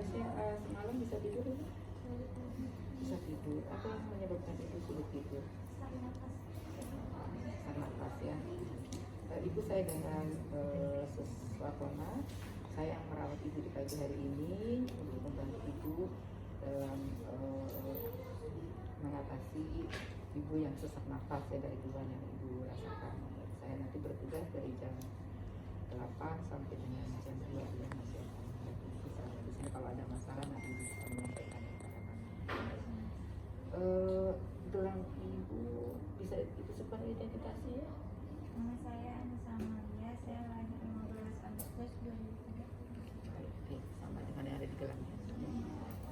Tasya semalam bisa tidur ya? Bisa tidur. Apa yang menyebabkan itu sulit tidur? Sesak nafas ya. Ibu saya dengan Suswatona, saya yang merawat ibu di pagi hari ini untuk membantu ibu dalam mengatasi ibu yang sesak nafas ya dari keluhan yang ibu rasakan. Saya nanti bertugas dari jam 8 sampai dengan jam 2 yang masih akan membantu bisa di sini. Kalau ada masalah nanti bisa menyampaikan kepada kami. Tulang ibu bisa disebutkan identitasnya ya? Nama saya Anissa Amalia, saya lahir 15 Agustus 2003. Baik, sama dengan yang ada di gelangnya.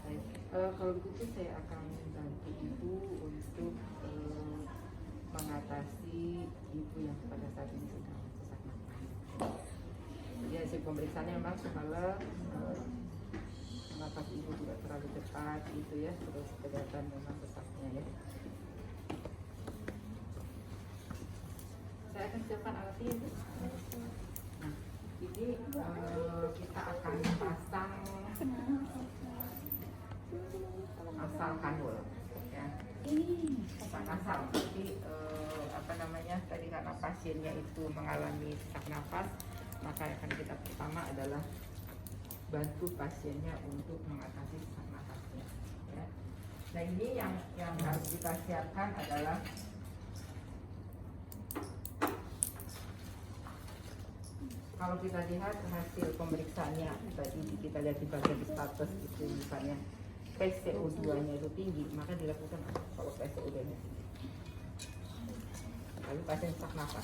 Baik, kalau begitu saya akan bantu ibu untuk mengatasi ibu yang pada saat ini sedang sesak nafas. Jadi hasil pemeriksaannya memang semalam nafas ibu tidak terlalu cepat gitu ya, terus kelihatan memang sesaknya ya. Saya akan siapkan alatnya ibu. Nah, ini kita akan pasang asal kanul ya. Pasang asal. Jadi tadi karena pasiennya itu mengalami sesak nafas, maka akan kita pertama adalah bantu pasiennya untuk mengatasi sesak nafasnya ya. Nah, ini yang harus kita siapkan adalah kalau kita lihat hasil pemeriksaannya tadi kita lihat di bagian status itu misalnya PCO2-nya itu tinggi, maka dilakukan apa kalau PCO2-nya tinggi? Lalu pasien sesak nafas,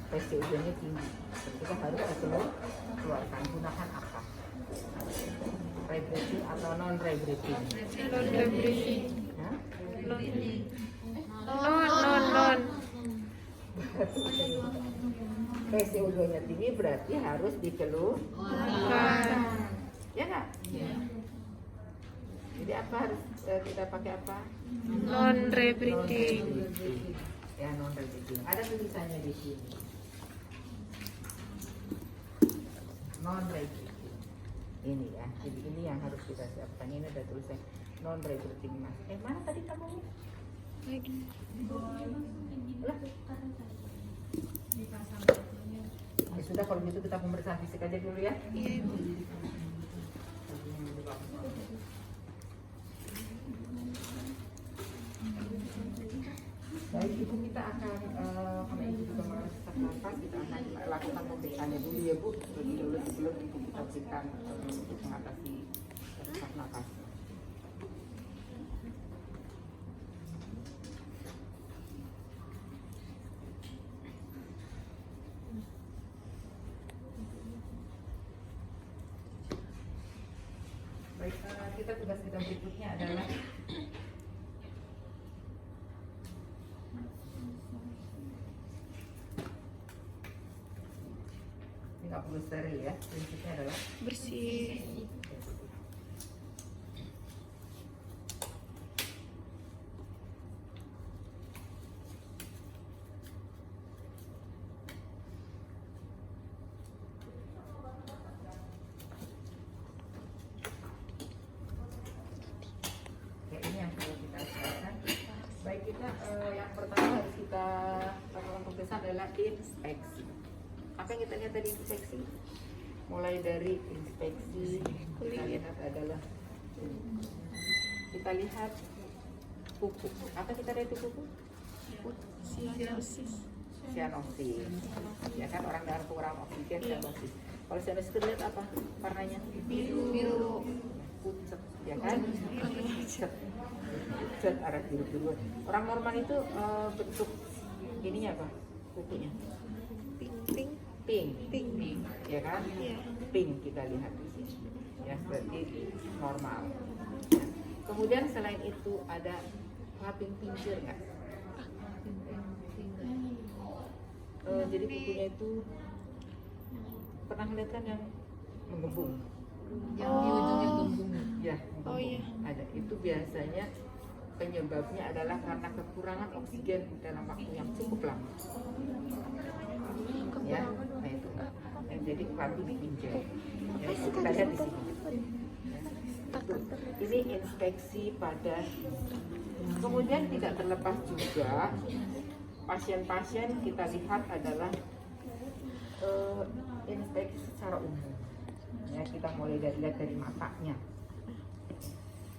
PCO2-nya tinggi, kita harus keluarkan. Gunakan apa? Rebreathing atau non rebreathing? Non rebreathing. Non. PCO2-nya tinggi berarti harus dikeluarkan, ya nggak? Ya. Jadi apa harus kita pakai apa? Non rebreathing. Ya, non rebreathing. Ada tulisannya di sini. Non rebreathing. Ini ya. Jadi ini yang harus kita siapkan. Ini ada tulisan non rebreathing mas. Mana tadi kamu? Lagi. Ya sudah, kalau gitu kita pemeriksaan fisik aja dulu ya. Iya, Ibu. Baik ibu, kita akan karena ibu juga mengalami sesak nafas, kita akan lakukan pemeriksaannya dulu ya bu, sebelum ibu kita berikan untuk mengatasi sesak nafas. Baik, tugas kita berikutnya adalah ini nggak perlu steril ya, prinsipnya adalah Bersih. yang pertama harus kita lakukan pemeriksaan adalah inspeksi. Apa yang kita lihat tadi inspeksi? Mulai dari inspeksi kita lihat adalah kita lihat kuku. Apa kita lihat di kuku? Cyanosis. Cyanosis. Ya kan, orang dengan kekurangan oksigen cyanosis. Kalau cyanosis kita lihat apa warnanya? Biru. Pucat, ya kan? Pucat arah biru. Orang normal itu bentuk ininya apa? Kukunya? Pink, ya kan? Iya. Pink kita lihat di sini. Ya, berarti normal. Kemudian selain itu ada laping pincir nggak? Jadi kukunya itu pernah melihat kan yang menggembung? Yang di ujungnya gembung. Ya, Oh iya. ada. Itu biasanya penyebabnya adalah karena kekurangan oksigen dalam waktu yang cukup lama. Ya, nah itu yang jadi klambi diinjak. Ya, kita lihat di sini. Ini inspeksi pada. Kemudian tidak terlepas juga pasien-pasien kita lihat adalah inspeksi secara umum. Ya, kita mulai dari matanya.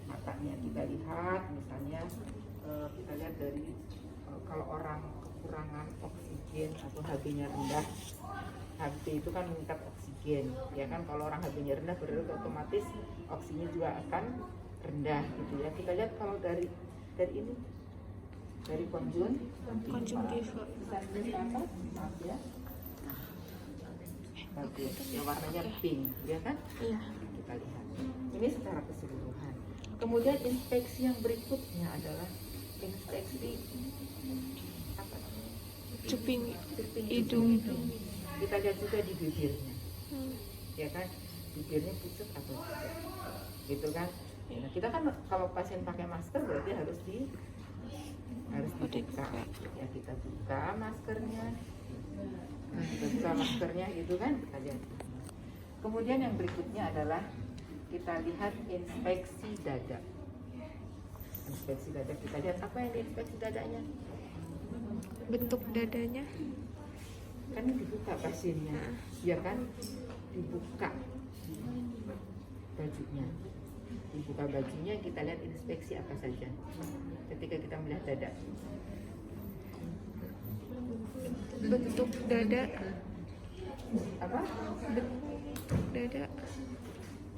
Matanya kita lihat, misalnya kita lihat dari kalau orang kekurangan oksigen atau HB-nya rendah. HB itu kan meningkat oksigen, ya kan? Kalau orang HB-nya rendah berarti otomatis oksigennya juga akan rendah, gitu ya. Kita lihat kalau dari ini, dari konjungtiva, bisa dilihat apa? Maaf ya. Bagus, yang warnanya pink, ya kan? Iya. Kita lihat. Ini secara keseluruhan. Kemudian inspeksi yang berikutnya adalah inspeksi apa namanya? Cuping hidung. Kita lihat juga di bibirnya, ya kan? Bibirnya pucat atau tidak, gitu kan? Nah, kita kan kalau pasien pakai masker berarti harus dibuka. Ya, kita buka maskernya. Nah, kita buka maskernya, gitu kan? Kita lihat. Kemudian yang berikutnya adalah kita lihat inspeksi dada. Inspeksi dada, kita lihat apa yang diinspeksi dadanya. bentuk dadanya. Kan ini dibuka pasiennya, ya kan? Dibuka bajunya. Dibuka bajunya, kita lihat inspeksi apa saja ketika kita melihat dada. Bentuk dada. Apa? Bentuk dada.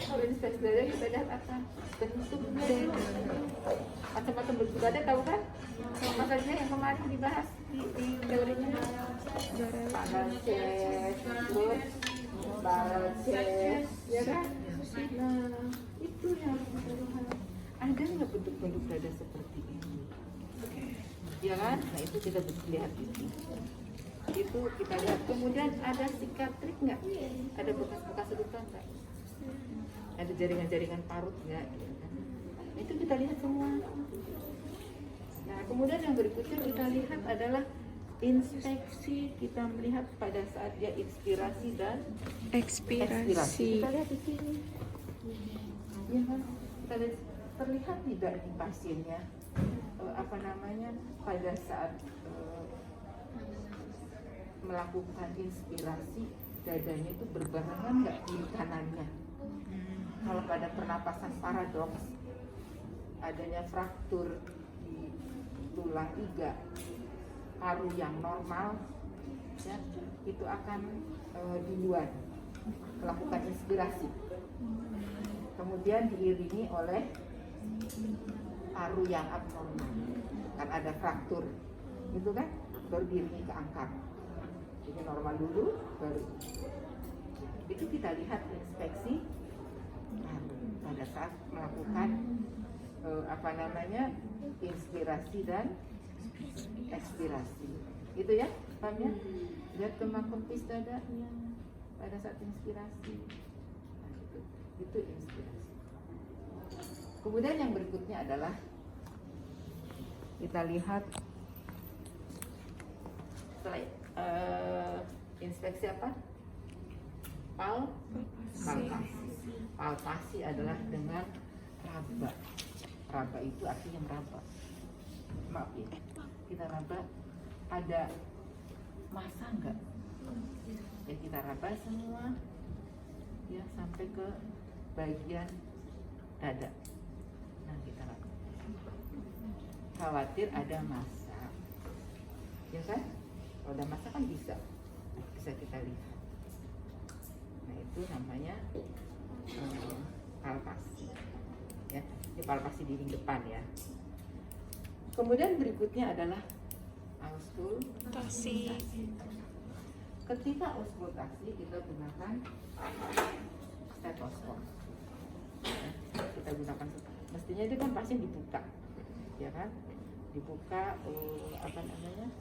Kalau inspeksi dada kita lihat apa? Bentuk dada. Macam-macam bentuk dada, tahu kan? Maksudnya yang kemarin dibahas di teorinya. Barrel chest, terus barrel chest, ya kan? Nah, itu yang kita lihat. Ada nggak bentuk-bentuk dada seperti ini? Ya kan? Nah, itu kita lihat di sini. Itu kita lihat. Kemudian ada sikatrik nggak? Ada bekas-bekas luka nggak? Ada jaringan-jaringan parut nggak? Itu kita lihat semua. Nah, kemudian yang berikutnya kita lihat adalah inspeksi. Kita melihat pada saat dia inspirasi dan ekspirasi. Kita lihat di sini. Ya kan? Kita lihat, terlihat tidak di pasiennya apa namanya pada saat melakukan inspirasi dadanya itu berbarengan nggak kiri kanannya. Kalau pada pernapasan paradoks adanya fraktur di tulang iga paru yang normal, ya, itu akan duluan melakukan inspirasi, kemudian diiringi oleh paru yang abnormal, kan ada fraktur, gitu kan, baru diiringi ke angkat. Jadi normal dulu, baru itu kita lihat inspeksi pada saat melakukan apa namanya inspirasi dan ekspirasi, itu ya, paham ya? Lihat kembang kempis dadanya pada saat inspirasi, nah, itu inspirasi. Kemudian yang berikutnya adalah kita lihat setelah inspeksi apa? Palpasi. Palpasi adalah dengan raba. Raba itu artinya meraba. Maaf ya, kita raba ada masa enggak? Ya, kita raba semua, ya, sampai ke bagian dada. Nah, kita raba. Khawatir ada masa, ya kan? Kalau ada masa kan bisa kita lihat. Nah, itu namanya palpasi. Ya, ini palpasi dinding depan ya. Kemudian berikutnya adalah auskultasi. Ketika auskultasi kita gunakan stetoskop. Kita gunakan, mestinya itu kan pasien dibuka, ya kan? Dibuka apa namanya?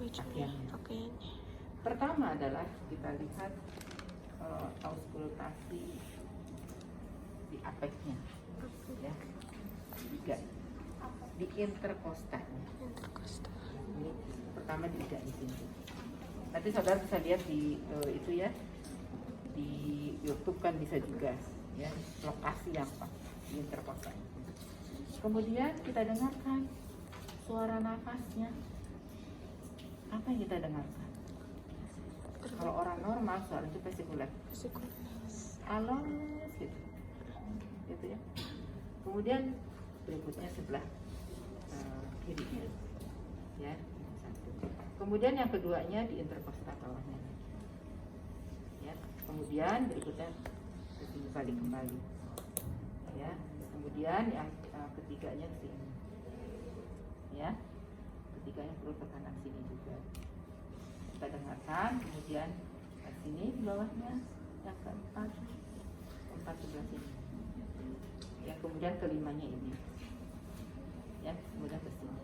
pakaiannya. Pertama adalah kita lihat auskultasi di apexnya, ya, tiga, di interkostanya. Ini pertama di sini, Nanti saudara bisa lihat di itu ya, di YouTube kan bisa juga ya, lokasi yang pas di interkostal. Kemudian kita dengarkan suara nafasnya. Apa yang kita dengarkan? Kalau orang normal suara itu vesikuler, halus gitu, gitu ya. Kemudian berikutnya sebelah kiri, ya. Kemudian yang keduanya di interkostal bawahnya, ya. Kemudian berikutnya balik kembali, ya. Kemudian yang ketiganya ke sini, ya. Ketiganya perlu ke kanan sini juga. Kita dengarkan. Kemudian ke sini di bawahnya, yang keempat sebelah sini. Yang kemudian kelimanya ini, ya. Kemudian ke sini.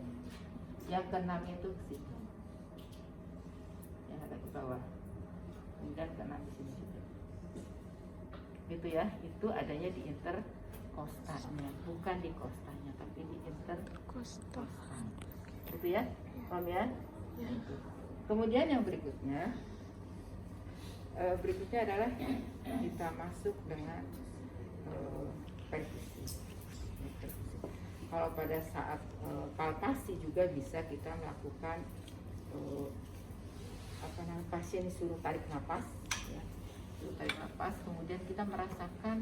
Yang keenamnya itu ke sini, yang ada di bawah. Kemudian keenam di sini juga. Gitu ya. Itu adanya di interkostalnya, bukan di kostanya, tapi di interkostal. Gitu ya, paham ya? Gitu. Kemudian yang berikutnya adalah kita masuk dengan perkusi. Kalau pada saat palpasi juga bisa kita melakukan pasien disuruh tarik nafas, ya. Tarik nafas, kemudian kita merasakan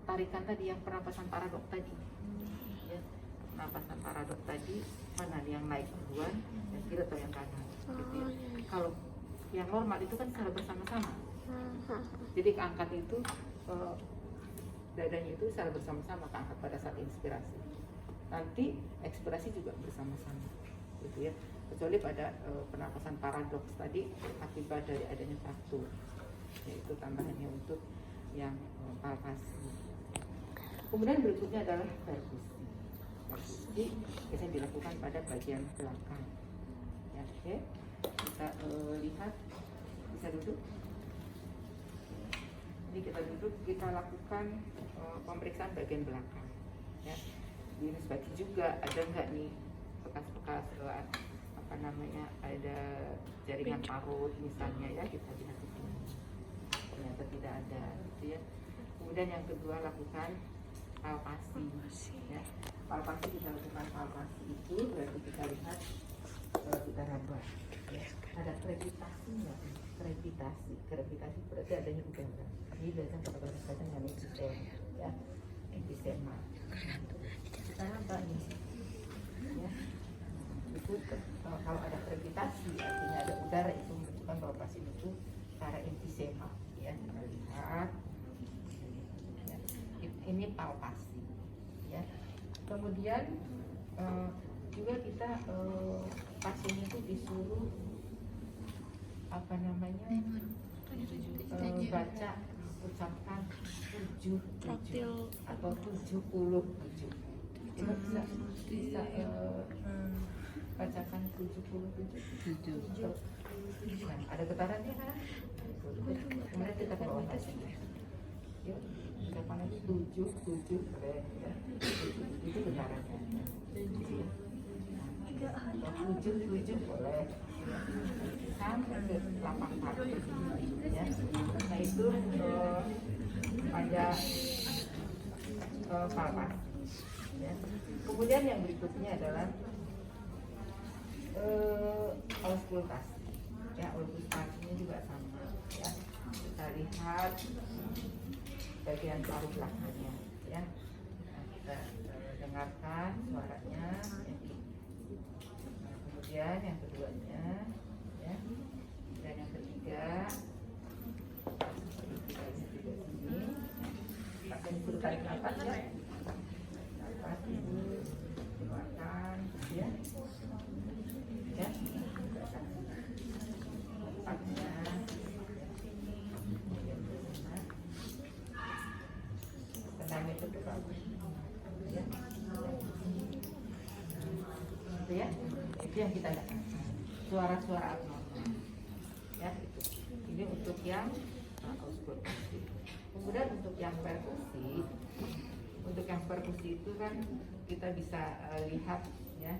tarikan tadi yang pernapasan paradok tadi, ya. Pernapasan paradok tadi mana yang naik duluan, yang kiri atau yang kanan, gitu ya. Kalau yang normal itu kan secara bersama-sama, jadi keangkat itu dadanya itu secara bersama-sama keangkat pada saat inspirasi, nanti ekspirasi juga bersama-sama, gitu ya. Kecuali pada pernapasan paradoks tadi akibat dari adanya fraktur, yaitu tambahannya untuk yang palpasi. Kemudian berikutnya adalah perkusi. Perkusi biasanya dilakukan pada bagian belakang, ya. Oke, kita lihat, bisa duduk. Ini kita duduk, kita lakukan pemeriksaan bagian belakang, ya. Diinspeksi juga ada nggak nih bekas-bekas ada jaringan parut misalnya, ya, kita lihat di sini. Ternyata tidak ada, gitu ya. Kemudian yang kedua lakukan palpasi, ya. Palpasi kita lakukan palpasi itu berarti kita lihat, kita raba, ya. Ada krepitasi nggak? Krepitasi berarti adanya udara. Ini biasanya kita berkaitan dengan emfisema, ya, emfisema. Kita raba nih, ya. Itu kalau ada krepitasi artinya ada udara, itu menunjukkan bahwa pasien itu secara emfisema, ya. Kita lihat, ya. Ini palpasi, ya. Kemudian juga kita pasien itu disuruh baca, ucapkan 77 atau 77. Kita bisa bacakan 77. Nah, ada getarannya kan? Kemudian kita ke bawah lagi. Yuk, ucapkan lagi 77, ya. Itu getarannya. 77 boleh. Sampai ke 84, ya. Nah, itu pada palpasi, ya. Kemudian yang berikutnya adalah auskultasi, ya. Auskultasinya juga sama, ya. Kita lihat bagian paru belakangnya, ya. Nah, kita dengarkan suaranya, ya. Nah, kemudian yang keduanya, ya. Dan yang ketiga kita juga sini, pakai disuruh tarik nafas, ya. Nafas ini keluarkan, ya. Ya, napasnya, tenang itu bagus, ya. Itu, ya. Itu yang kita lihat, suara-suara abnormal, ya. Itu. Ini untuk yang auskultasi. Kemudian untuk yang perkusi itu kan kita bisa lihat, ya,